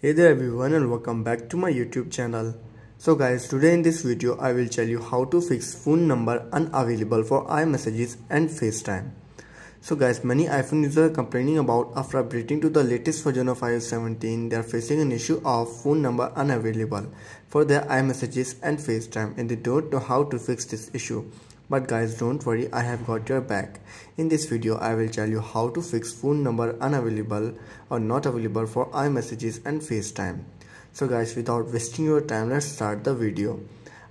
Hey there everyone and welcome back to my YouTube channel. So guys, today in this video I will tell you how to fix phone number unavailable for iMessages and FaceTime. So guys, many iPhone users are complaining about after updating to the latest version of iOS 17, they are facing an issue of phone number unavailable for their iMessages and FaceTime and they don't know how to fix this issue. But guys, don't worry, I have got your back. In this video, I will tell you how to fix phone number unavailable or not available for iMessages and FaceTime. So guys, without wasting your time, let's start the video.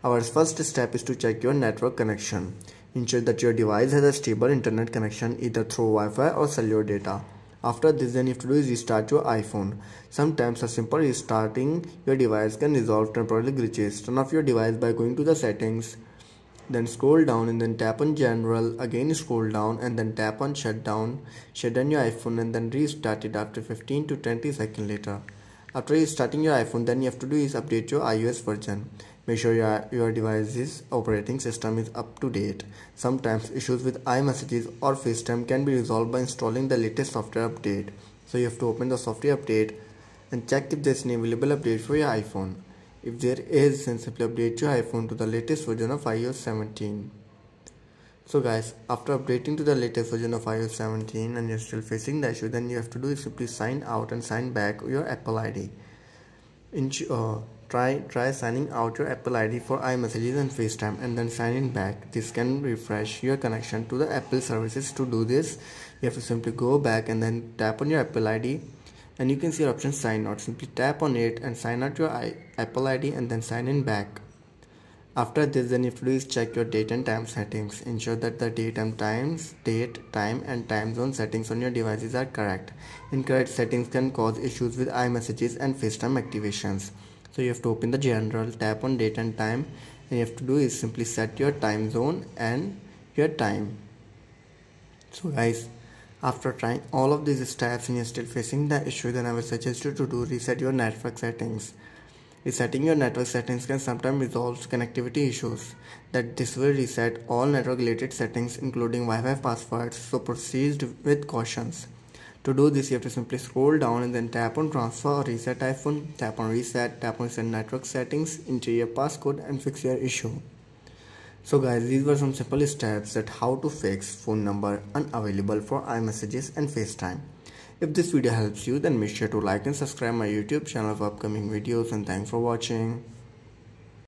Our first step is to check your network connection. Ensure that your device has a stable internet connection either through Wi-Fi or cellular data. After this, then you have to do is restart your iPhone. Sometimes a simple restarting your device can resolve temporary glitches. Turn off your device by going to the settings. Then scroll down and then tap on general, again scroll down and then tap on shutdown. Shut down your iPhone and then restart it after 15 to 20 seconds later. After restarting your iPhone, then you have to do is update your iOS version. Make sure your device's operating system is up to date. Sometimes issues with iMessages or FaceTime can be resolved by installing the latest software update. So you have to open the software update and check if there is an available update for your iPhone. If there is, then simply update your iPhone to the latest version of iOS 17. So guys, after updating to the latest version of iOS 17 and you're still facing the issue, then you have to do is simply sign out and sign back your Apple ID. Try signing out your Apple ID for iMessages and FaceTime and then sign in back. This can refresh your connection to the Apple services. To do this, you have to simply go back and then tap on your Apple ID. And you can see your option sign out. Simply tap on it and sign out your Apple ID and then sign in back. After this, then you have to do is check your date and time settings. Ensure that the date, time and time zone settings on your devices are correct. Incorrect settings can cause issues with iMessages and FaceTime activations. So you have to open the general, tap on date and time, and you have to do is simply set your time zone and your time. So guys, after trying all of these steps and you're still facing the issue, then I will suggest you to reset your network settings. Resetting your network settings can sometimes resolve connectivity issues. This will reset all network related settings including Wi-Fi passwords, so proceed with cautions. To do this, you have to simply scroll down and then tap on transfer or reset iPhone, tap on reset network settings, enter your passcode and fix your issue. So guys, these were some simple steps that how to fix phone number unavailable for iMessages and FaceTime. If this video helps you, then make sure to like and subscribe my YouTube channel for upcoming videos, and thanks for watching.